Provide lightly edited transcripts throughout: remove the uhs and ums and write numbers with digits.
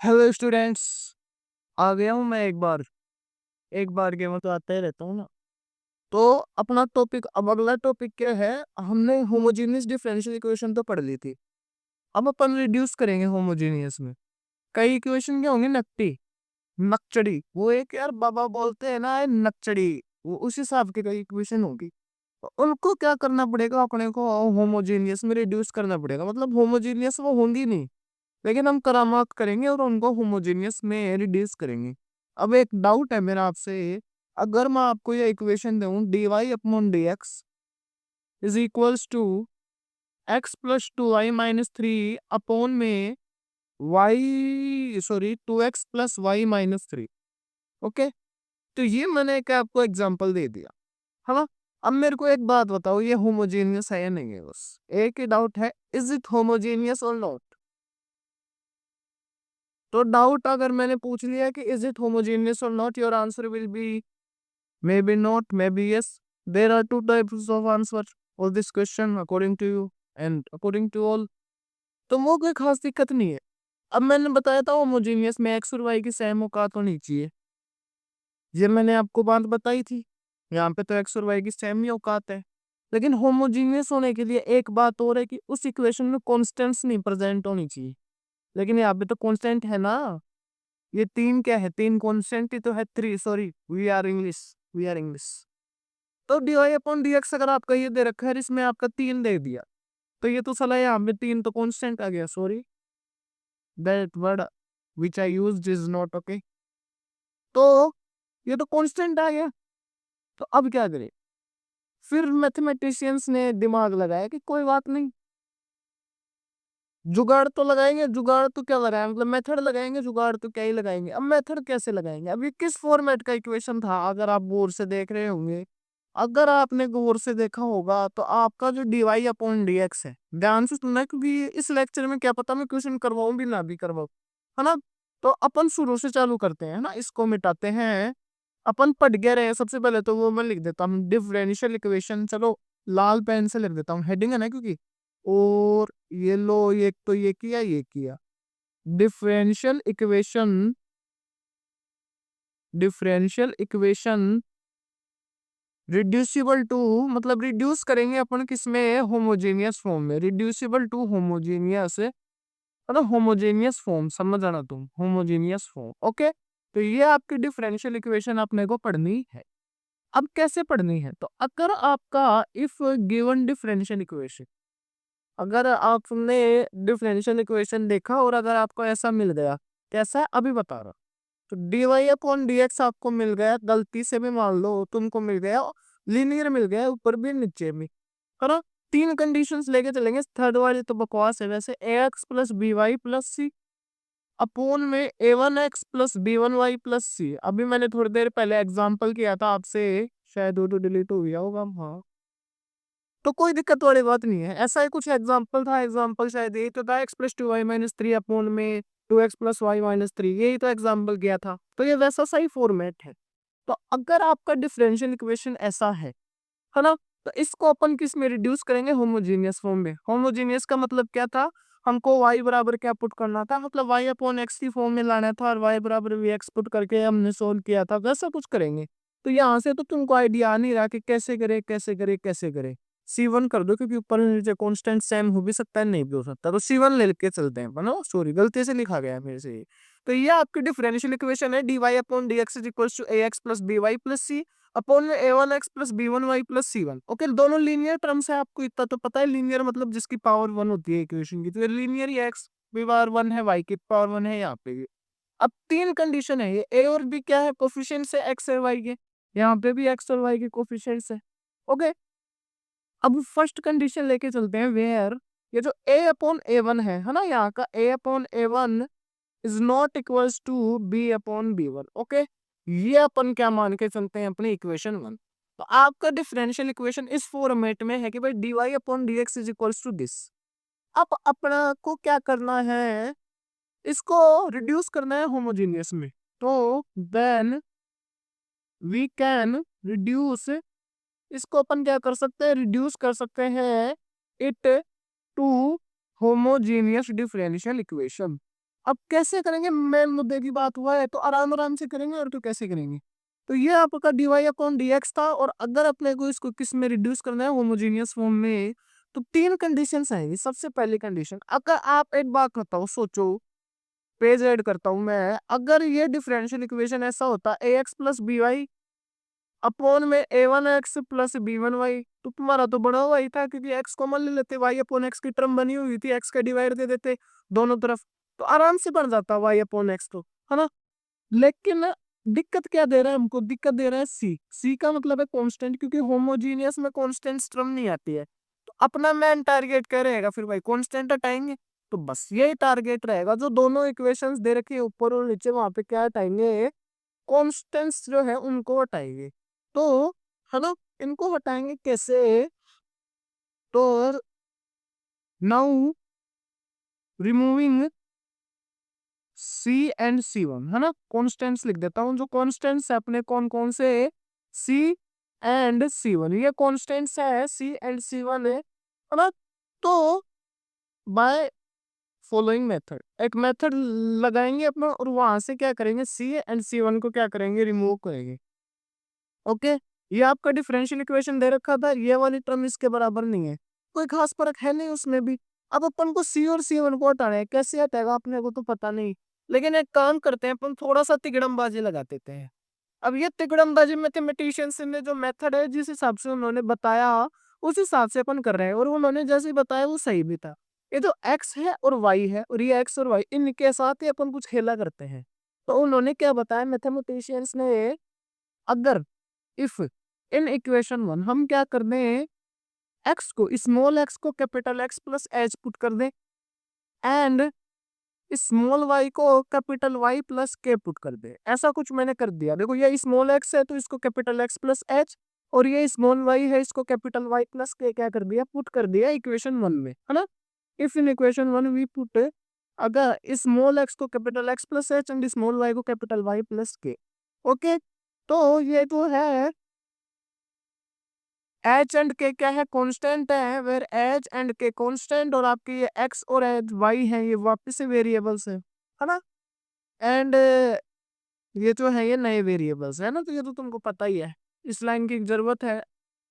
Hello students. आ गया हूँ मैं एक बार के मैं तो आता ही रहता हूँ ना। तो अपना टॉपिक, अब अगला टॉपिक क्या है? हमने होमोजेनियस डिफरेंशियल इक्वेशन तो पढ़ ली थी। अब अपन रिड्यूस करेंगे होमोजेनियस में। कई इक्वेशन क्या होंगे? नकटी, नकचड़ी, वो एक यार बाबा बोलते हैं ना, नकचड़ी, वो उस हिसाब की कई इक्वेशन होगी। तो उनको क्या करना पड़ेगा? अपने को होमोजेनियस में रिड्यूस करना पड़ेगा। मतलब होमोजेनियस वो होंगी नहीं, लेकिन हम करामात करेंगे और उनको होमोजेनियस में रिड्यूस करेंगे। अब एक डाउट है मेरा आपसे, अगर मैं आपको ये इक्वेशन दूं, d Y upon D x is equals to x plus two Y minus three upon में y, sorry, two x plus Y minus three. Okay, तो ये मैंने क्या आपको एग्जांपल दे दिया है ना। अब मेरे को एक बात बताओ, ये होमोजेनियस है या नहीं है? बस एक ही डाउट है, इज इट होमोजेनियस और नॉट? तो डाउट अगर मैंने पूछ लिया कि इज इट होमोजेनियस और not, your answer will be may be not, may be yes. There are two types of answer for this question according to you and according to all. तो वो कोई खास दिक्कत नहीं है। अब मैंने बताया था होमोजेनियस में एक्स और वाई की सेम औकात होनी चाहिए, ये मैंने आपको बात बताई थी। यहाँ पे तो एक्स और वाई की सेम ही औकात है। लेकिन होमोजेनियस होने के लिए एक बात और है कि उस इक्वेशन में कॉन्स्टेंट्स नहीं प्रेजेंट होनी चाहिए। लेकिन यहाँ पे तो कॉन्स्टेंट है ना। ये तीन क्या है? तीन कॉन्स्टेंट ही तो है। Three, sorry, we are English. तो D Y upon D x अगर आपका ये दे रखा है, इसमें आपका तीन दे दिया, तो ये तो सला यहाँ पे तीन तो कॉन्स्टेंट आ गया। Sorry, that word which I used is not okay. तो ये तो कॉन्स्टेंट आ गया। तो अब क्या करें? फिर मैथमेटिशियंस ने दिमाग लगाया कि कोई बात नहीं, जुगाड़ तो लगाएंगे। जुगाड़ तो क्या लगाएंगे? मतलब मेथड लगाएंगे, जुगाड़ तो क्या ही लगाएंगे। अब मेथड कैसे लगाएंगे? अब ये किस फॉर्मेट का इक्वेशन था? अगर आप गौर से देख रहे होंगे, अगर आपने गौर से देखा होगा, तो आपका जो D Y upon D X है, ध्यान से सुनना, क्योंकि इस लेक्चर में क्या पता मैं क्वेश्चन करवाऊं भी ना भी करवाऊं, है ना। तो अपन शुरू से चालू करते हैं ना, इसको मिटाते हैं। अपन पढ़ गए रहे हैं। सबसे पहले तो वो मैं लिख देता हूँ डिफरेंशियल इक्वेशन। चलो, लाल पेन से लिख देता हूँ, हेडिंग है ना, क्योंकि और ये लो, ये तो ये किया डिफरेंशियल इक्वेशन रिड्यूसिबल टू, मतलब रिड्यूस करेंगे अपन किसमें? होमोजेनियस फॉर्म में। रिड्यूसिबल टू होमोजेनियस, मतलब होमोजेनियस फॉर्म, समझ आना तुम, होमोजेनियस फॉर्म। ओके, तो ये आपकी डिफरेंशियल इक्वेशन अपने को पढ़नी है। अब कैसे पढ़नी है? तो अगर आपका इफ गिवन डिफरेंशियल इक्वेशन, अगर आपने डिफरेंशियल इक्वेशन देखा और अगर आपको ऐसा मिल गया, कैसा है अभी बता रहा, तो D Y upon D X आपको मिल गया, गलती से भी मान लो तुमको मिल गया, लीनियर मिल गया, ऊपर भी नीचे भी, है ना। तीन कंडीशंस लेके चलेंगे, थर्ड वाली तो बकवास है वैसे। A x plus B Y plus c upon में a one x plus B one Y plus c. अभी मैंने थोड़ी देर पहले एग्जांपल किया था आपसे, शायद वो तो डिलीट हो गया होगा। हाँ, तो कोई दिक्कत वाली बात नहीं है। ऐसा ही कुछ एग्जांपल था, एग्जांपल शायद यही तो था, x plus two Y minus three upon में two x plus Y minus three, यही तो एग्जांपल किया था। तो ये वैसा सही फॉर्मेट है। तो अगर आपका डिफरेंशियल इक्वेशन ऐसा है ना, तो इसको अपन किस में रिड्यूस करेंगे? होमोजीनियस फॉर्म में। होमोजीनियस का मतलब क्या था? हमको y बराबर क्या पुट करना था? मतलब y अपॉन एक्स की फॉर्म में लाना था, और y बराबर वी एक्स पुट करके हमने सोल्व किया था, वैसा कुछ करेंगे। तो यहाँ से तो तुमको आइडिया आ नहीं रहा कि कैसे करे, कैसे करे, कैसे करे। C1 कर दो, क्योंकि ऊपर नीचे कॉन्स्टेंट सेम हो भी सकता है, नहीं भी हो सकता। तो C1 लेके चलते हैं, बनो, सॉरी गलती से लिखा गया है मेरे से। तो ये आपकी डिफरेंशियल इक्वेशन है, D Y upon D x is equal to a x plus B Y plus C upon में a one x plus B one Y plus C one. Okay, दोनों लीनियर टर्म्स है, आपको इतना तो पता है। Linear मतलब जिसकी पावर वन होती है इक्वेशन की, तो ये लीनियर ही एक्स की पावर वन है, वाई की पावर वन है यहाँ पे भी। अब तीन कंडीशन है, ये ए और बी क्या है? कोफिशिएंट्स है एक्स और वाई के। यहाँ पे भी एक्स और वाई के कोफिशिएंट्स है। ओके, अब फर्स्ट कंडीशन लेके चलते हैं, वेयर ये जो ए अपॉन ए वन है ना, यहाँ का a upon A one is not equals to B upon B one. Okay, ये अपन क्या मान के चलते हैं? अपनी इक्वेशन वन। तो आपका डिफरेंशियल इक्वेशन इस फॉर्मेट में है कि भाई D Y upon D x is equals to this. अब अपना को क्या करना है? इसको रिड्यूस करना है होमोजेनियस में। तो देन वी कैन रिड्यूस, इसको अपन क्या कर सकते हैं? रिड्यूस कर सकते हैं it to homogeneous differential equation. अब कैसे करेंगे, मेन मुद्दे की बात हुआ है तो आराम आराम से करेंगे, और तो कैसे करेंगे। तो ये आपका dy अपॉन dx था, और अगर अपने को इसको किस में रिड्यूस करना है, होमोजेनियस फॉर्म में, तो तीन कंडीशंस आएंगी। सबसे पहली कंडीशन, अगर आप एक बात करता हूँ, सोचो, पेज ऐड करता हूँ मैं, अगर ये डिफरेंशियल इक्वेशन ऐसा होता ax plus B Y upon में a1x प्लस b1y, तो तुम्हारा तो बड़ा हुआ ही था, क्योंकि x कॉमन ले लेते, y अपॉन x की टर्म बनी हुई थी, x का डिवाइड दे देते दोनों तरफ, तो आराम से बन जाता y अपॉन x तो, है ना। लेकिन दिक्कत क्या दे रहा है हमको, दिक्कत दे रहा है c का मतलब है कांस्टेंट, क्योंकि होमोजीनियस में कांस्टेंट टर्म नहीं आती है। तो अपना मेन टारगेट क्या रहेगा फिर भाई, कांस्टेंट हटाएंगे। तो बस यही टारगेट रहेगा, जो दोनों इक्वेशंस दे रखी है ऊपर और नीचे, वहां पे क्या हटाएंगे, कॉन्स्टेंट्स जो है उनको हटाएंगे। तो है ना, इनको हटाएंगे कैसे, तो now removing C and C one, है ना, कॉन्स्टेंट्स लिख देता हूं, जो कॉन्स्टेंट्स है अपने कौन कौन से, सी एंड सी वन, ये कॉन्स्टेंट्स है, सी एंड सी वन है ना। तो बाय फॉलोइंग मेथड, एक मेथड लगाएंगे अपना, और वहां से क्या करेंगे, सी एंड सी वन को क्या करेंगे, रिमूव करेंगे। ओके, ये आपका डिफरेंशियल इक्वेशन दे रखा था, ये वाली टर्म इसके बराबर नहीं है, कोई खास फर्क है नहीं उसमें भी। अब अपन को सी और सी वन को हटाना है, कैसे हटेगा अपने को तो पता नहीं, लेकिन एक काम करते हैं, अपन थोड़ा सा तिकड़मबाजी लगा देते हैं। अब ये तिकड़मबाजी मैथमेटिशियंस ने जो मेथड है, जिस हिसाब से उन्होंने बताया, उस हिसाब से अपन कर रहे हैं, और उन्होंने जैसे बताया वो सही भी था। ये जो एक्स है और वाई है, और ये एक्स और वाई, इनके साथ ही अपन कुछ खेला करते हैं। तो उन्होंने क्या बताया मैथमेटिशियंस ने, अगर इफ इन इक्वेशन वन हम क्या कर दें, एक्स को, स्मॉल एक्स को capital X plus H put कर दें, एंड स्मॉल वाई को कैपिटल वाई प्लस के पुट कर दे। ऐसा कुछ मैंने कर दिया, देखो ये स्मॉल एक्स है तो इसको कैपिटल एक्स प्लस एच, और ये स्मॉल वाई है, इसको कैपिटल वाई प्लस के क्या कर दिया, पुट कर दिया इक्वेशन वन में, है ना। If in equation one we put, अगर स्मॉल एक्स को capital X plus H and small Y को capital Y plus K, okay. तो ये तो है, एच एंड के क्या है, कांस्टेंट है, वेर एच एंड के कांस्टेंट, और आपके ये एक्स और एच वाई है, ये वापस से वेरिएबल्स है ना। एंड ये जो है ये नए वेरिएबल्स है ना, तो ये तो तुमको पता ही है, इस लाइन की जरूरत है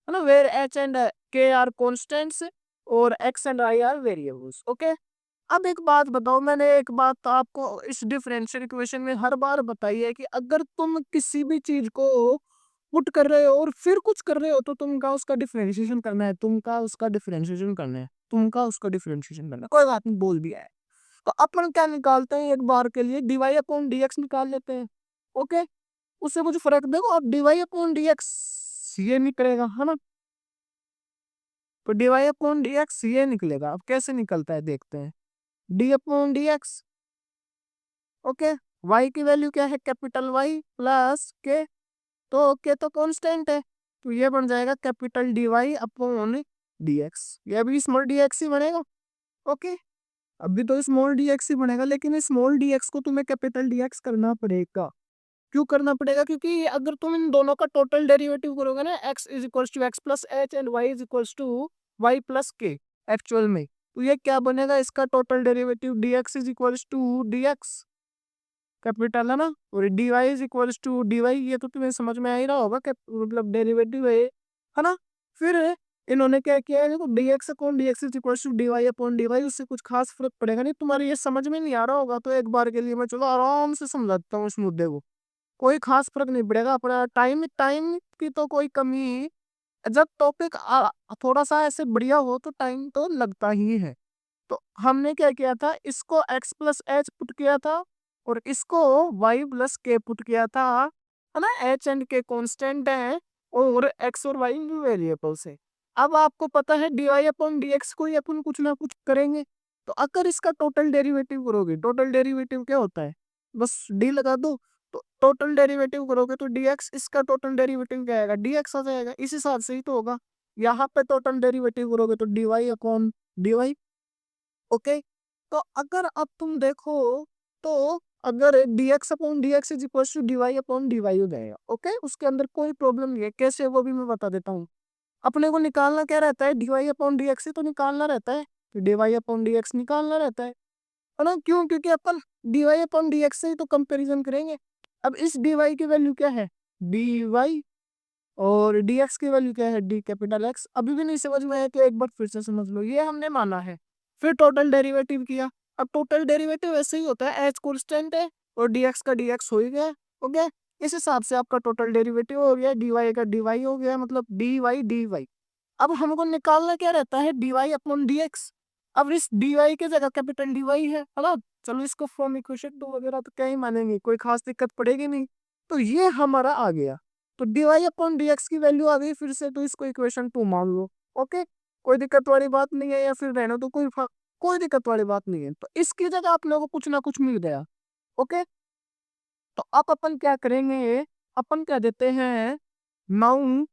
ना, वेर एच एंड के आर कांस्टेंट्स और x and I R variables, okay. अब एक बात बताओ, मैंने एक बात तो आपको इस डिफरेंशियल इक्वेशन में हर बार बताई है, कि अगर तुम किसी भी चीज को पुट कर रहे हो और फिर कुछ कर रहे हो, तो तुमका उसका डिफरेंशिएशन करना है, तुमका उसका डिफरेंशिएशन करना है, तुमका उसका डिफरेंशिएशन करना है, कोई बात नहीं, बोल दिया है। तो अपन क्या निकालते हैं, एक बार के लिए डीवाई अपॉन डीएक्स निकाल लेते हैं, ओके। उससे मुझे फर्क देखो, अब डीवाई अपॉन डीएक्स ये निकलेगा, है ना। तो डीवाई अपॉन डीएक्स ये निकलेगा, अब कैसे निकलता है देखते हैं, D upon DX, okay. Y की वैल्यू क्या है, कैपिटल वाई प्लस के, तो के तो कांस्टेंट है, तो ये बन जाएगा capital D Y upon D X, ये भी स्मॉल डी एक्स ही बनेगा, ओके। अभी तो स्मॉल डी एक्स ही बनेगा, लेकिन स्मॉल डी एक्स को तुम्हें कैपिटल डी एक्स करना पड़ेगा। क्यों करना पड़ेगा, क्योंकि अगर तुम इन दोनों का टोटल डेरिवेटिव करोगे ना, x is equals to x plus H and y is equals to Y plus K, actual में तो ये क्या बनेगा, इसका total derivative dx is equals to dx capital, है ना, और dy is equals to dy, ये तो तुम्हें समझ में आ ही रहा होगा, मतलब डेरिवेटिव है ना। फिर इन्होंने क्या किया है, देखो dx upon dx is equals to dy upon dy, उससे कुछ खास फर्क पड़ेगा नहीं, तुम्हारे ये समझ में नहीं आ रहा होगा, तो एक बार के लिए मैं चलो आराम से समझाता हूँ इस मुद्दे को, कोई खास फर्क नहीं पड़ेगा, अपना टाइम टाइम की तो कोई कमी, जब टॉपिक थोड़ा सा ऐसे बढ़िया हो तो टाइम तो लगता ही है। तो हमने क्या किया था, इसको x प्लस एच पुट किया था, और इसको y प्लस के पुट किया था, है ना। h एंड k कांस्टेंट है, और x और y वेरिएबल्स है। अब आपको पता है D Y upon D X को ही अपन कुछ ना कुछ करेंगे, तो अगर इसका टोटल डेरिवेटिव करोगे, टोटल डेरिवेटिव क्या होता है, बस डी लगा दो, तो टोटल डेरिवेटिव करोगे तो dx, इसका टोटल डेरिवेटिव क्या आएगा, dx आ जाएगा, इस हिसाब से ही तो होगा। यहाँ पे टोटल डेरिवेटिव करोगे तो dy अपॉन dy, ओके। तो अगर अब तुम देखो, तो अगर dx upon dx is equal to dy upon dy हो जाएगा, ओके, उसके अंदर कोई प्रॉब्लम नहीं है, कैसे वो भी मैं बता देता हूँ। अपने को निकालना क्या रहता है, dy अपॉन dx ही तो निकालना रहता है, dy अपॉन dx निकालना रहता है ना। क्यों, क्योंकि अपन dy अपॉन dx से ही तो कंपैरिजन करेंगे। अब इस dy की वैल्यू क्या है, dy, और dx की वैल्यू क्या है, d कैपिटल x। अभी भी नहीं समझ में आया तो एक बार फिर से समझ लो, ये हमने माना है। फिर टोटल डेरिवेटिव किया। अब टोटल डेरिवेटिव ऐसे ही होता है, h कांस्टेंट है और dx का dx हो ही गया। ओके, इस हिसाब से आपका टोटल डेरिवेटिव हो गया, dy का dy हो गया, मतलब dy। अब हमको निकालना क्या रहता है, dy अपॉन dx। अब इस dy की जगह कैपिटल dy है ना। चलो इसको फ्रॉम इक्वेशन टू वगैरह तो क्या ही मानेंगे, कोई खास दिक्कत पड़ेगी नहीं। तो ये हमारा आ गया। तो dy अपॉन dx की वैल्यू आ गई फिर से, तो इसको इक्वेशन टू मान लो। ओके, कोई दिक्कत वाली बात नहीं है, या फिर रहना तो कोई दिक्कत वाली बात नहीं है। तो इसकी जगह आप लोगों को कुछ ना कुछ मिल गया। ओके, तो अब अपन क्या करेंगे, अपन क्या देते हैं नाउ।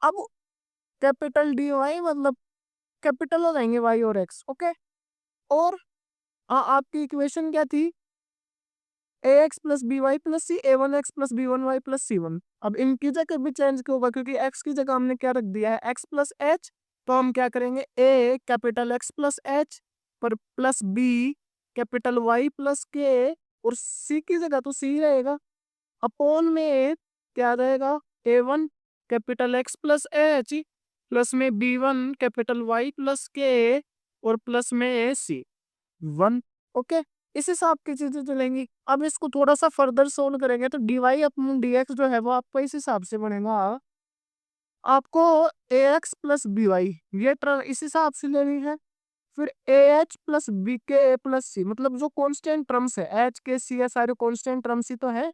अब कैपिटल dy मतलब कैपिटल हो जाएंगे y और x। ओके, और आपकी इक्वेशन क्या थी, ax plus B Y plus c, a1x plus b1y plus c1। अब इनकी जगह भी चेंज क्यों होगा, क्योंकि x की जगह हमने क्या रख दिया है, x प्लस h। तो हम क्या करेंगे, a capital x plus h पर plus b capital y plus k, और c की जगह तो c रहेगा, अपॉन में क्या रहेगा, a1 capital x plus h plus में b1 capital y plus k, और प्लस में c 1। ओके, इस हिसाब की चीजें चलेंगी। अब इसको थोड़ा सा फर्दर सोल्व करेंगे तो dy अपॉन dx जो है वो आपको इस हिसाब से बनेगा, आपको ax प्लस by ये टर्म इस हिसाब से लेनी है। फिर ah plus bk plus c, मतलब जो कांस्टेंट टर्म्स है, h के c है सारे कांस्टेंट टर्म्स ही तो है,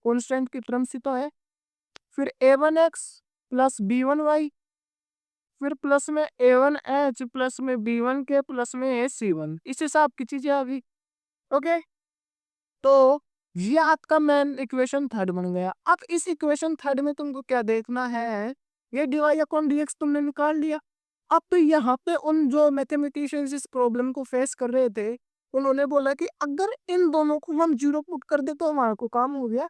कांस्टेंट की टर्म्स ही तो है। फिर a1x प्लस b1y, फिर प्लस में a1h प्लस में b1k प्लस में c1, इस हिसाब की चीजें आ गई। ओके, तो ये आपका मेन इक्वेशन थर्ड बन गया। अब इस इक्वेशन थर्ड में तुमको क्या देखना है, ये dy अपॉन dx तुमने निकाल लिया। अब तो यहाँ पे उन जो मैथमेटिशियंस इस प्रॉब्लम को फेस कर रहे थे, उन्होंने बोला कि अगर इन दोनों को हम जीरो पुट कर दे तो हमारा को काम हो गया,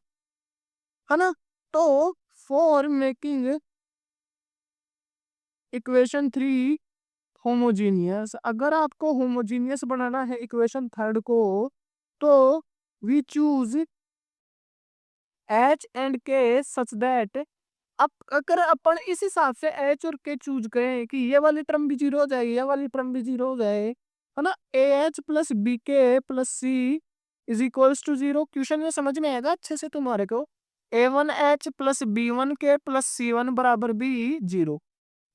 है ना। तो for making equation three homogeneous, अगर आपको होमोजीनियस बनाना है इक्वेशन थर्ड को, तो वी चूज एच एंड के सच दैट, अब अगर अपन इस हिसाब से एच और के चूज करें कि ये वाली टर्म भी जीरो हो जाएगी, ये वाली टर्म भी जीरो हो जाए, है ना, ए एच प्लस बी के plus c is equals to zero. Question में समझ में आएगा अच्छे से तुम्हारे को, a one H plus B one के प्लस सी वन बराबर भी जीरो।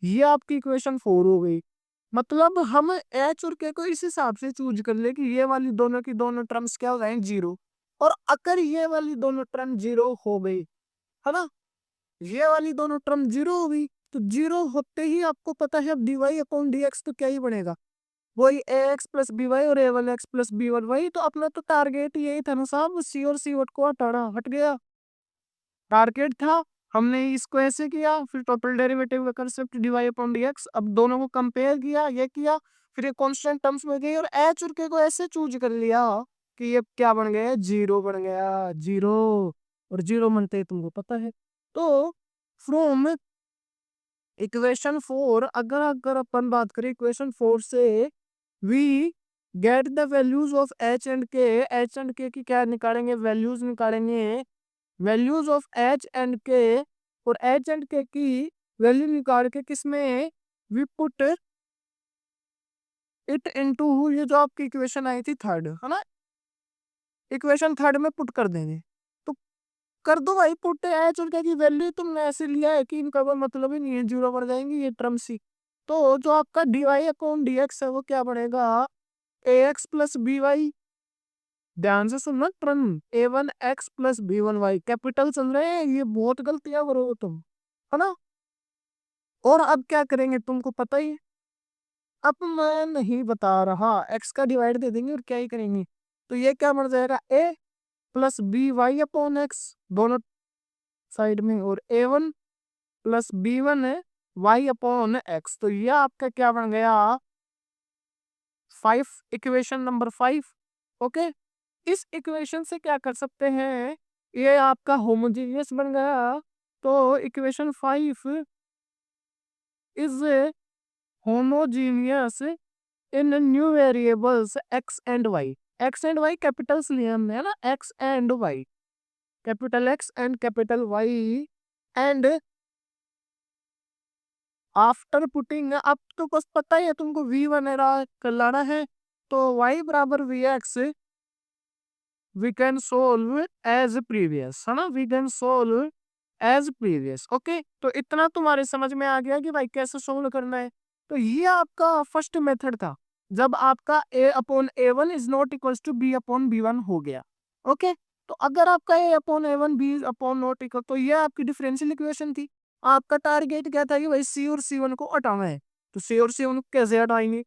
ये आपकी इक्वेशन फोर हो गई। मतलब हम एच और के को इस हिसाब से चूज कर ले कि ये वाली दोनों की दोनों टर्म्स क्या हो जाए, जीरो। और अगर ये वाली दोनों टर्म जीरो हो गई, है ना, ये वाली दोनों टर्म जीरो हो गई, तो जीरो होते ही आपको पता है अब dy अपॉन dx तो क्या ही बनेगा, वही ax प्लस बी वाई और a1x प्लस b1 y। तो अपना तो टारगेट यही था ना साहब, c और c को हटाना, हट गया टारगेट था। हमने इसको ऐसे किया, फिर टोटल डेरिवेटिव का कंसेप्ट dy अपॉन dx, अब दोनों को कंपेयर किया, ये किया, फिर ये कांस्टेंट टर्म्स में गई और h और k को ऐसे चूज कर लिया कि ये क्या बन गया, जीरो बन गया, जीरो। और जीरो बनते ही तुमको पता है। तो फ्रॉम इक्वेशन फोर, अगर अगर अपन बात करें इक्वेशन फोर से, we get the values of H and K. H and K की क्या निकालेंगे, वैल्यूज निकालेंगे, वैल्यूज ऑफ एच एंड के। और एच एंड के की वैल्यू निकाल के किसमें, वी पुट इट इनटू, ये जो आपकी इक्वेशन आई थी थर्ड, है ना, इक्वेशन थर्ड में पुट कर देंगे। तो कर दो भाई पुट, एच और के की वैल्यू तुमने ऐसे लिया है कि इनका कोई मतलब ही नहीं है, जीरो बन जाएंगी ये टर्म सी। तो जो आपका dy अपॉन dx है वो क्या बनेगा, ax प्लस बी वाई, ध्यान से सुनना, term a1x plus b1y capital चल रहे हैं, ये बहुत गलतियां करोगे तुम, है ना। और अब क्या करेंगे तुमको पता ही है। अब मैं नहीं बता रहा, x का डिवाइड दे देंगे और क्या ही करेंगे। तो ये क्या बन जाएगा, a plus B Y upon X दोनों साइड में, और a1 प्लस b1 है y अपॉन एक्स। तो ये आपका क्या बन गया, five, equation number five. Okay, इस इक्वेशन से क्या कर सकते हैं, ये आपका होमोजीनियस बन गया। तो equation five is homogeneous in new variables x and y। X and Y capitals लिए हमने, है ना, X and Y, capital X and capital Y, and after putting, अब तो बस पता ही है तुमको वी वगैरह कर लाना है, तो y बराबर V X we can solve as previous, है ना, we can solve as previous. Okay, तो इतना तुम्हारे समझ में आ गया कि भाई कैसे सोल्व करना है। तो ये आपका फर्स्ट मेथड था, जब आपका a upon A one is not equal to B upon B one हो गया। ओके, तो अगर आपका a upon A one B upon not equal, तो ये आपकी डिफरेंशियल इक्वेशन थी। आपका टारगेट क्या था कि भाई सी और सी वन को हटाना है, तो सी और सी वन को कैसे हटाएंगे?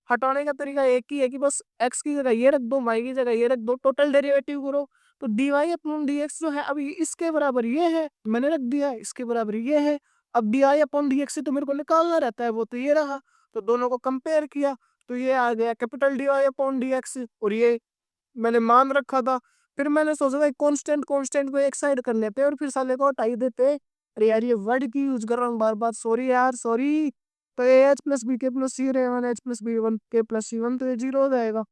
हटाने का तरीका एक ही है कि बस x की जगह ये रख दो, y की जगह ये रख दो, टोटल डेरिवेटिव करो। तो dy अपॉन dx जो है अभी इसके बराबर ये है, मैंने रख दिया, इसके बराबर ये है। अब dy अपॉन dx से तो मेरे को निकालना रहता है, वो तो ये रहा, तो दोनों को कंपेयर किया, तो ये आ गया कैपिटल dy अपॉन dx, और ये मैंने मान रखा था। फिर मैंने सोचा भाई कांस्टेंट कांस्टेंट को एक साइड कर लेते और फिर साले को हटा ही देते। अरे यार ये वर्ड की यूज कर रहा हूँ बार बार, सॉरी यार सॉरी। तो ए एच प्लस बी के प्लस सी रे one H plus B one के प्लस सी वन, तो ये जीरो हो जाएगा।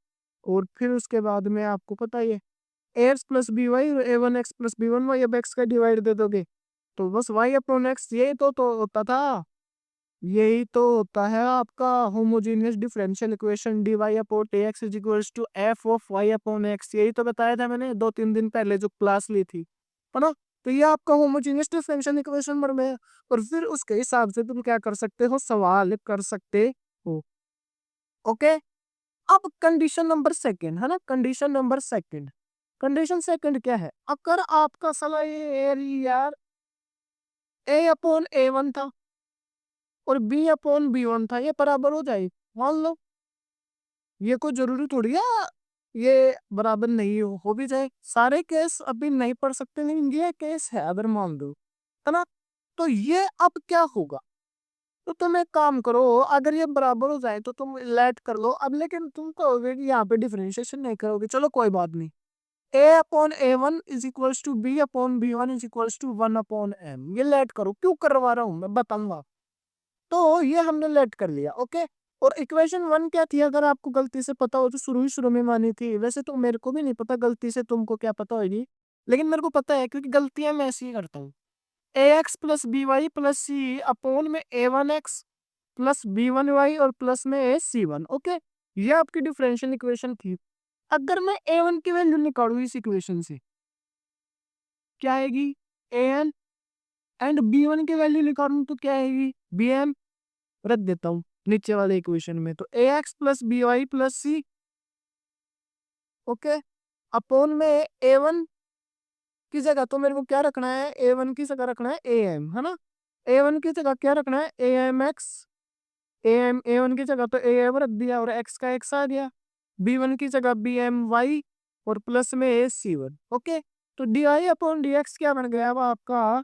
और फिर उसके बाद में आपको पता ही है a x plus B y, a one x plus B one y, अब एक्स का डिवाइड दे दोगे तो बस वाई अपॉन एक्स, यही तो होता था, यही तो होता है आपका homogeneous differential equation, D Y upon A X is equals to F of Y upon X. यही तो बताया था मैंने 2-3 दिन पहले जो क्लास ली थी, है ना। तो ये आपका होमोजेनियस डिफरेंशियल इक्वेशन बन गया, और फिर उसके हिसाब से तुम क्या कर सकते हो, सवाल कर सकते हो। ओके, अब कंडीशन नंबर सेकंड, है ना, condition number second, condition second क्या है, अगर आपका सला ये यार ए अपॉन ए वन था और बी अपॉन बी वन था, ये बराबर हो जाए, मान लो, ये कोई जरूरी थोड़ी है ये बराबर नहीं हो भी जाए। सारे केस अभी नहीं पढ़ सकते, लेकिन ये केस है अगर मान लो, है ना। तो ये अब क्या होगा, तो तुम एक काम करो, अगर ये बराबर हो जाए तो तुम लेट कर लो अब, लेकिन तुम कहोगे कि यहाँ पे डिफरेंशिएशन नहीं करोगे, चलो कोई बात नहीं। A upon A one is equals to B upon B one is equals to one upon m, ये लेट करो, क्यों करवा रहा हूँ मैं बताऊंगा। तो ये हमने लेट कर लिया। ओके, और इक्वेशन वन क्या थी, अगर आपको गलती से पता हो तो शुरू में मानी थी, वैसे तो मेरे को भी नहीं पता गलती से तुमको क्या पता होगी, लेकिन मेरे को पता है क्योंकि गलतियां मैं ऐसी ही करता हूँ। A x plus B Y plus C upon में a one x plus B one y और प्लस में ए सी वन। ओके, ये आपकी डिफरेंशियल इक्वेशन थी। अगर मैं ए वन की वैल्यू निकालू इस इक्वेशन से, क्या आएगी, A N, and B one की वैल्यू निकालूं तो क्या आएगी, बी एम। रख देता हूँ नीचे वाले इक्वेशन में, तो a x plus B Y plus c, okay, upon में ए वन की जगह तो मेरे को क्या रखना है, ए वन की जगह रखना है ए एम, है ना। ए वन की जगह क्या रखना है, A M X, A M, A one की जगह तो ए एम रख दिया और एक्स का एक्स आ गया, बी वन की जगह बी एम वाई और प्लस में ए सी वन। ओके, तो d i upon D x क्या बन गया अब आपका,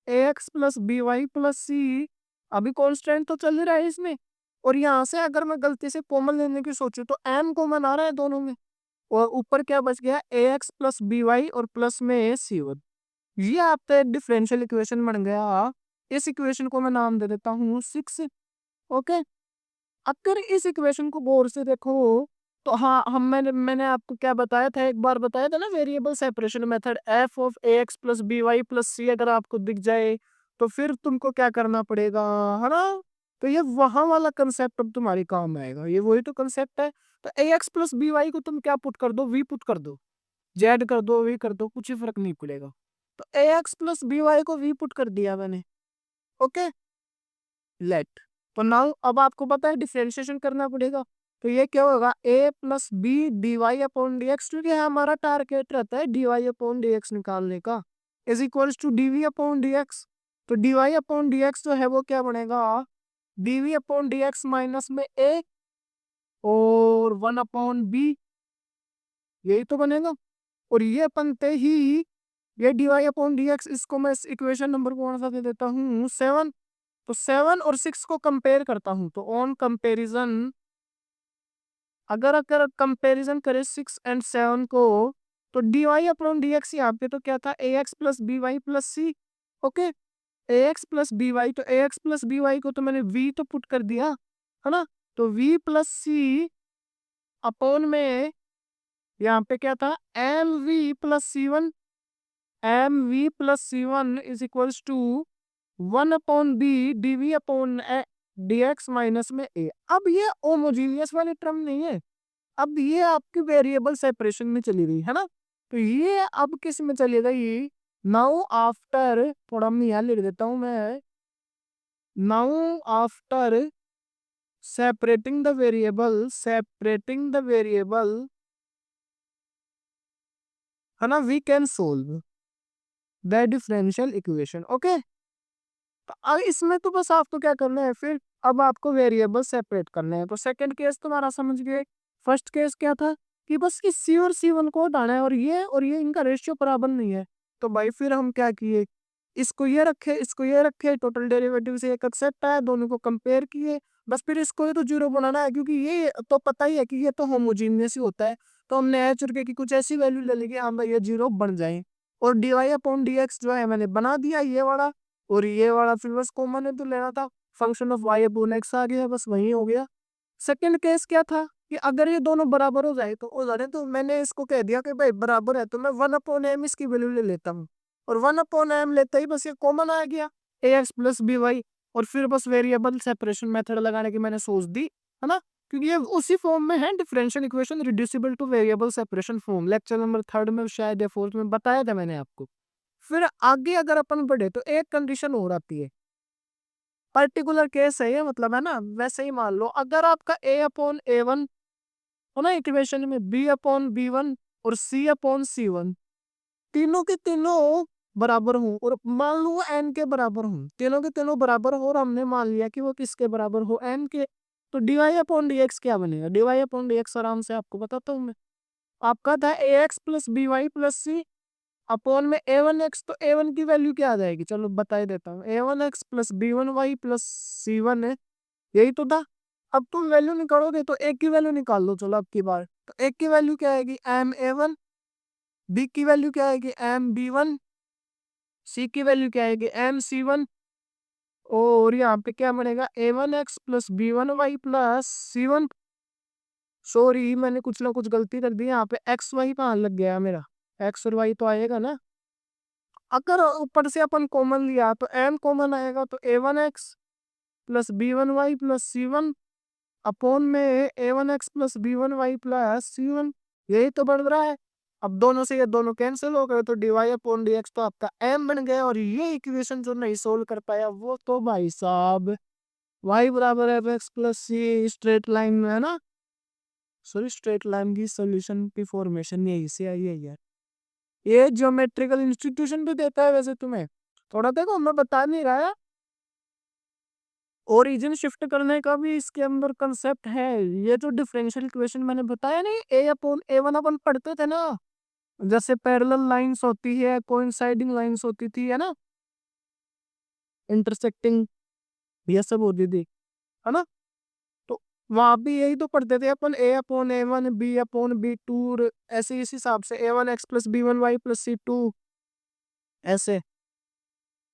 a x plus B Y plus c, अभी कॉन्स्टेंट तो चल रहा है इसमें, और यहाँ से अगर मैं गलती से कॉमन लेने की सोचूं तो एम कॉमन आ रहा है दोनों में, और ऊपर क्या बच गया, ए एक्स प्लस बी वाई और प्लस में ए सी वन। ये आपका एक डिफरेंशियल इक्वेशन बन गया। इस इक्वेशन को मैं नाम दे देता हूँ 6। ओके, अगर इस इक्वेशन को गौर से देखो तो हाँ, हम मैंने आपको क्या बताया था, एक बार बताया था ना, variable separation method, f of a x plus B Y plus c अगर आपको दिख जाए तो फिर तुमको क्या करना पड़ेगा, है ना। तो ये वहां वाला कंसेप्ट अब तुम्हारी काम में आएगा, ये वही तो कंसेप्ट है। तो a x plus B y को तुम क्या पुट कर दो, वी पुट कर दो, जेड कर दो, वी कर दो, कुछ ही फर्क नहीं पड़ेगा। तो a x plus B y को वी पुट कर दिया मैंने। ओके, लेट, तो नाउ अब आपको पता है डिफरेंशिएशन करना पड़ेगा, तो ये क्या होगा, a plus b d Y upon D x, क्योंकि हमारा टारगेट रहता है D Y upon D x निकालने का, is equals to d v upon D x. तो D Y upon D x जो है वो क्या बनेगा, d v upon D x minus में ए और वन अपॉन बी, यही तो बनेगा। और ये बनते ही ये D Y upon D X, इसको मैं इक्वेशन नंबर कौन सा दे देता हूँ, 7। तो 7 और 6 को कंपेयर करता हूं, तो ऑन कंपैरिजन, अगर अगर कंपैरिजन करें 6 एंड 7 को, तो D Y upon D x यहाँ पे तो क्या था, a x plus B Y plus c. Okay, a x plus B y, तो a x plus B y को तो मैंने वी तो पुट कर दिया, है ना। तो वी प्लस सी अपॉन में यहाँ पे क्या था, M V plus C one, M V plus C one is equals to 1/b dv अपॉन dx माइनस में a। अब ये होमोजीनियस वाली टर्म नहीं है, अब ये आपकी वेरिएबल सेपरेशन में चली गई है ना। तो ये अब किस में चलेगा, ये नाउ आफ्टर, थोड़ा मैं यहाँ लिख देता हूँ मैं, now after separating the variable है ना, we can solve the differential equation. Okay, तो अब इसमें तो बस आपको क्या करना है फिर, अब आपको वेरिएबल सेपरेट करने हैं। तो सेकंड केस तुम्हारा समझ गए। फर्स्ट केस क्या था कि बस इस सी और सी वन को हटाना है, और ये इनका रेशियो बराबर नहीं है। तो भाई फिर हम क्या किए, इसको ये रखे, टोटल डेरिवेटिव से एक एक्सेप्ट आया, दोनों को कंपेयर किए, बस फिर इसको ये तो जीरो बनाना है, क्योंकि ये तो पता ही है कि ये तो होमोजीनियस ही होता है। तो हमने एच के की कुछ ऐसी वैल्यू ले ली कि हाँ भाई ये जीरो बन जाए। और D Y upon D x जो है मैंने बना दिया ये वाला, और ये वाला फिर बस कॉमन है तो लेना था, function of Y upon x आ गया, बस वही हो गया। सेकंड केस क्या था कि अगर ये दोनों बराबर हो जाए तो मैंने इसको कह दिया कि भाई बराबर है, तो मैं 1/m इसकी वैल्यू ले लेता हूँ, और 1/m लेते ही बस ये कॉमन आ गया, ए एक्स प्लस बी वाई। और फिर बस वेरिएबल सेपरेशन मेथड लगाने की मैंने सोच दी, है ना, क्योंकि ये उसी फॉर्म में है, differential equation reducible two variable separation form. Lecture number 3 में शायद या 4 में बताया था मैंने आपको। फिर आगे अगर अपन बढ़े तो एक कंडीशन और आती है, पर्टिकुलर केस है ये, मतलब है ना, वैसे ही मान लो अगर आपका ए अपॉन ए वन हो ना इक्वेशन में, बी अपॉन बी वन और सी अपॉन सी वन, तीनों के तीनों बराबर हूँ, और मान लो एन के बराबर हूँ, तीनों के तीनों बराबर हो, और हमने मान लिया कि वो किसके बराबर हो, एन के। तो डीवाई अपॉन डी एक्स क्या बनेगा, डीवाई अपॉन डी एक्स आराम से आपको बताता हूँ मैं। आपका था a x plus B Y plus C upon में ए वन एक्स, तो ए वन की वैल्यू क्या आ जाएगी, चलो बता ही देता हूँ, a one x plus B one Y plus C one है, यही तो था। अब तुम वैल्यू निकालोगे तो एक की वैल्यू निकाल लो, चलो अब की बार, तो एक की वैल्यू क्या आएगी, एम ए वन, बी की वैल्यू क्या आएगी, एम बी वन, सी की वैल्यू क्या आएगी, एम सी वन, और यहाँ पे क्या बनेगा, a one x plus B one Y plus C one. Sorry मैंने कुछ ना कुछ गलती कर दी, यहाँ पे एक्स वाई कहाँ लग गया मेरा, एक्स और वाई तो आएगा ना। अगर ऊपर से अपन कॉमन लिया तो एम कॉमन आएगा, तो a one x plus B one Y plus C one upon में a one x plus B one Y plus C one, यही तो बढ़ रहा है। अब दोनों से ये दोनों कैंसिल हो गए, तो D Y upon D x तो आपका एम बन गया। और ये इक्वेशन जो नहीं सोल्व कर पाया वो तो भाई साहब वाई बराबर एफ एक्स प्लस सी स्ट्रेट लाइन में है ना, सॉरी स्ट्रेट लाइन की सॉल्यूशन की फॉर्मेशन यही से आई है यार। ये ज्योमेट्रिकल इंस्टीट्यूशन भी देता है वैसे तुम्हें, थोड़ा देखो मैं बता नहीं रहा, ओरिजिन शिफ्ट करने का भी इसके अंदर कंसेप्ट है। ये जो डिफरेंशियल इक्वेशन मैंने बताया नहीं, ए अपॉन ए वन अपन पढ़ते थे ना, जैसे पैरेलल लाइंस होती है, कोइंसाइडिंग लाइंस होती थी, है ना, इंटरसेक्टिंग, ये सब होती थी, है ना। तो वहां भी यही तो पढ़ते थे अपन, A upon A one, B upon B two, ऐसे इस हिसाब से A one x plus B one Y plus C two, ऐसे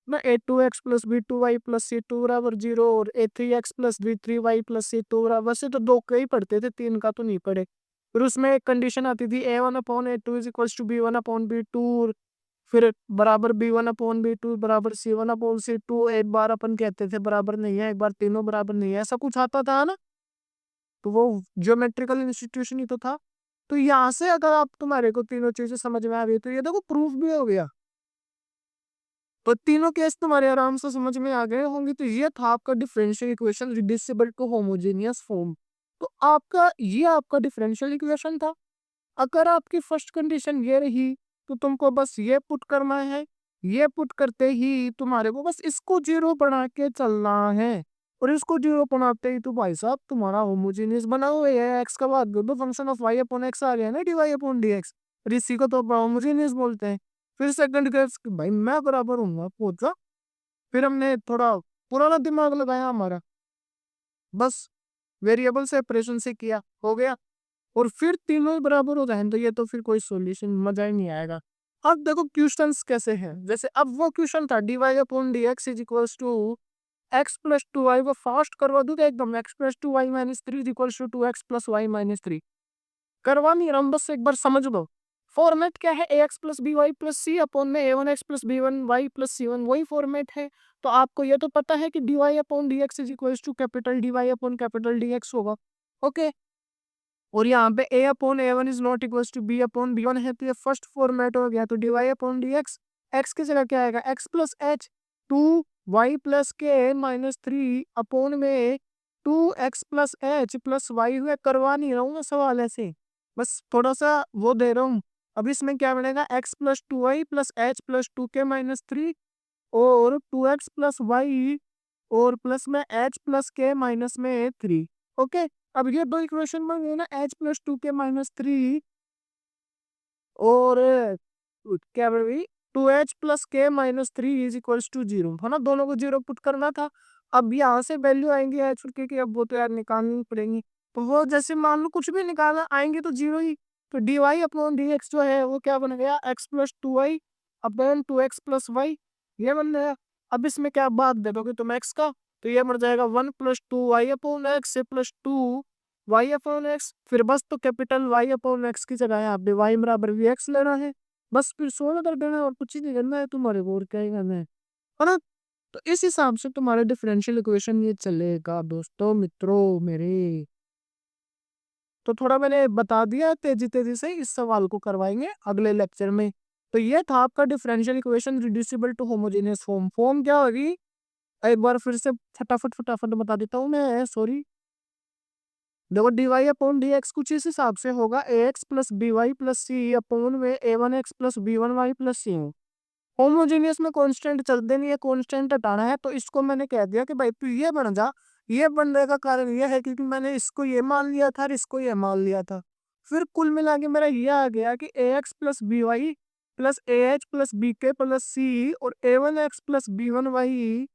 ना, A two x plus B two Y plus C two बराबर जीरो, और A three X plus B three Y plus C two बराबर, वैसे तो दो के ही पढ़ते थे, तीन का तो नहीं पढ़े। फिर उसमें एक कंडीशन आती थी, A one upon A two is equals to B one upon B two, फिर बराबर B one upon B two बराबर C one upon C two, एक बार अपन कहते थे बराबर नहीं है, एक बार तीनों बराबर नहीं है, ऐसा कुछ आता था ना। तो वो ज्योमेट्रिकल इंस्टीट्यूशन ही तो था। तो यहाँ से अगर आप तुम्हारे को तीनों चीजें समझ में आ गई, तो ये देखो प्रूफ भी हो गया। तो तीनों केस तुम्हारे आराम से समझ में आ गए होंगे। तो ये था आपका differential equation reducible to homogeneous form. तो आपका डिफरेंशियल इक्वेशन था। अगर आपकी फर्स्ट कंडीशन ये रही तो तुमको बस ये पुट करना है, ये पुट करते ही तुम्हारे को बस इसको जीरो बना के चलना है, और इसको जीरो बनाते ही तो भाई साहब तुम्हारा होमोजेनियस बना हुआ है। एक्स का बात दो function of Y upon x आ गया ना, D Y upon D X, और इसी को तो होमोजेनियस बोलते हैं। फिर सेकंड केस भाई मैं बराबर हूँ पूछा, फिर हमने थोड़ा पुराना दिमाग लगाया हमारा, बस वेरिएबल सेपरेशन से किया, हो गया। और फिर तीनों बराबर हो जाए तो ये तो फिर कोई सॉल्यूशन मजा ही नहीं आएगा। अब देखो क्वेश्चंस कैसे हैं, जैसे अब वो क्वेश्चन था D Y upon D x is equals to x plus two Y, वो फास्ट करवा दूंगा एकदम, X plus two Y minus three is equals to x plus Y minus three. करवा नहीं रहा हूँ, बस एक बार समझ लो। फॉर्मेट क्या है, ax plus B Y plus सी अपॉन में a1x plus b1 y plus c1, वही फॉर्मेट है। तो आपको ये तो पता है कि dy upon dx is equal to capital dy upon capital dx होगा। ओके, और यहाँ पे a upon a1 is not equal to b upon b1 है, तो ये फर्स्ट फॉर्मेट हो गया। तो dy अपॉन dx, x की जगह क्या आएगा, x plus h 2y plus के माइनस 3 अपॉन में 2x plus h plus y हुआ। करवा नहीं रहा हूँ मैं सवाल ऐसे, बस थोड़ा सा वो दे रहा हूँ। अब इसमें क्या बनेगा, x plus 2y plus h plus 2k minus 3 और 2x प्लस y और प्लस में h प्लस k माइनस में 3। ओके, अब ये दो इक्वेशन बन गई ना, h प्लस 2k माइनस 3 और क्या बन गई, 2h plus k minus 3 is equals to 0 है ना, दोनों को 0 पुट करना था। अब यहाँ से वैल्यू आएंगी h और k की, अब वो तो यार निकालनी पड़ेंगी। तो वो जैसे मान लो कुछ भी निकालना आएंगे तो 0 ही। तो dy अपॉन dx जो है वो क्या बन गया, x plus 2y upon 2x plus y, ये बन गया। अब इसमें क्या बात दे दोगे तुम x का, तो ये बन जाएगा 1 plus 2y upon x plus 2y upon x। फिर बस तो कैपिटल y अपॉन x की जगह यहाँ पे y बराबर vx लेना है, बस फिर सोल्व कर देना है और कुछ ही नहीं करना है तुम्हारे को, और क्या ही करना है ना। तो इस हिसाब से तुम्हारे डिफरेंशियल इक्वेशन ये चलेगा दोस्तों मित्रों मेरे। तो थोड़ा मैंने बता दिया, तेजी तेजी से इस सवाल को करवाएंगे अगले लेक्चर में। तो ये था आपका differential equation reducible to homogeneous form. Form क्या होगी, एक बार फिर से फटाफट फटाफट बता देता हूँ मैं, सॉरी। देखो dy अपॉन dx कुछ इस हिसाब से होगा, ax plus B Y plus सी अपॉन में a1x plus b1y plus C. Homogeneous में कांस्टेंट चलते नहीं है, कांस्टेंट हटाना है, तो इसको मैंने कह दिया कि भाई तू ये बन जा। ये बनने का कारण ये है क्योंकि मैंने इसको ये मान लिया था और इसको ये मान लिया था। फिर कुल मिला के मेरा ये आ गया कि ax plus B Y plus ah plus B के प्लस सी और a1x plus b1y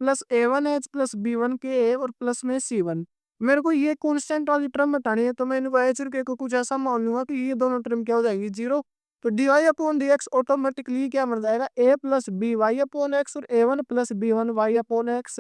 plus a1h plus b1 के और प्लस में c1। मेरे को ये कांस्टेंट वाली टर्म हटानी है, तो मैं इनको h और k को कुछ ऐसा मान लूंगा कि ये दोनों टर्म क्या हो जाएगी, 0। तो dy अपॉन dx ऑटोमेटिकली क्या बन जाएगा, a plus B Y upon X और a1 plus B one Y upon X.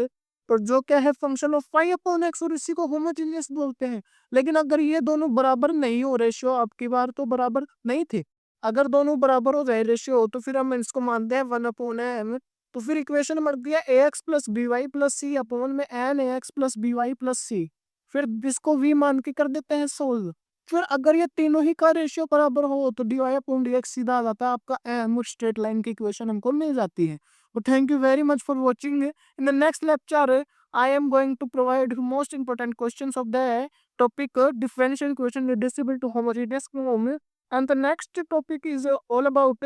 तो जो क्या है, function of y upon X, और इसी को होमोजेनियस बोलते हैं। लेकिन अगर ये दोनों बराबर नहीं हो, रेशियो आपकी बार तो बराबर नहीं थे, अगर दोनों बराबर हो जाए रेशियो, तो फिर हम इसको मानते हैं 1 अपॉन m। तो फिर इक्वेशन बन गया ax plus B Y plus सी अपॉन में n ax plus B Y plus C. फिर इसको v मान के कर देते हैं सोल्व। फिर अगर ये तीनों ही का रेशियो बराबर हो तो dy अपॉन dx सीधा आ जाता है आपका m, स्ट्रेट लाइन की इक्वेशन हमको मिल जाती है। तो thank you very much for watching. In the next lecture I am going to provide most important questions of the topic differential equation reducible to homogeneous form, and the next topic is all about,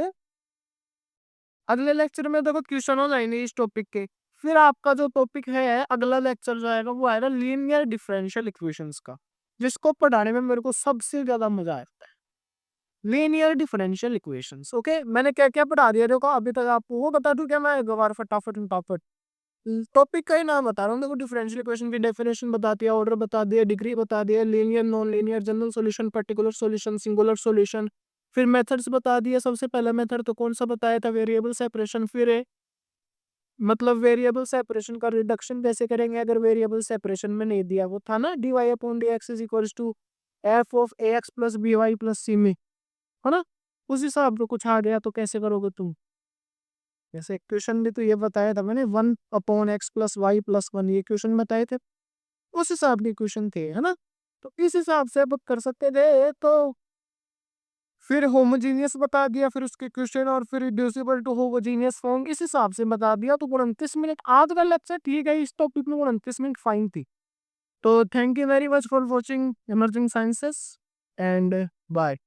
अगले lecture में देखो question हो जाएंगे इस topic के। फिर आपका जो टॉपिक है अगला लेक्चर जो आएगा वो आएगा लीनियर डिफरेंशियल इक्वेशंस का, जिसको पढ़ाने में मेरे को सबसे ज्यादा मजा आता है, लीनियर डिफरेंशियल इक्वेशंस। ओके, मैंने क्या क्या पढ़ा दिया देखो अभी तक, आपको वो बता दूं क्या मैं एक बार फटाफट फटाफट। टॉपिक का ही नाम बता रहा हूँ देखो, डिफरेंशियल इक्वेशन की डेफिनेशन बता दिया, ऑर्डर बता दिया, डिग्री बता दिया, linear non linear, general solution, particular solution, singular solution. फिर मेथड्स बता दिया, सबसे पहला मेथड तो कौन सा बताया था, वेरिएबल सेपरेशन। फिर मतलब वेरिएबल सेपरेशन का रिडक्शन कैसे करेंगे अगर वेरिएबल सेपरेशन में नहीं दिया, वो था ना dy upon dx is equals to F of ax plus B Y plus C में, है ना। उस हिसाब से कुछ आ गया तो कैसे करोगे तुम, जैसे क्वेश्चन भी तो ये बताया था मैंने, 1 upon X plus Y plus 1, ये क्वेश्चन बताए थे, उस हिसाब के क्वेश्चन थे, है ना। तो इस हिसाब से अब कर सकते थे। तो फिर होमोजीनियस बता दिया, फिर उसके क्वेश्चन, और फिर रिड्यूसिबल टू होमोजीनियस फॉर्म इस हिसाब से बता दिया। तो 29 मिनट आज का लेक्चर ठीक है, इस टॉपिक में 29 मिनट फाइन थी। तो thank you very much for watching emerging sciences and bye.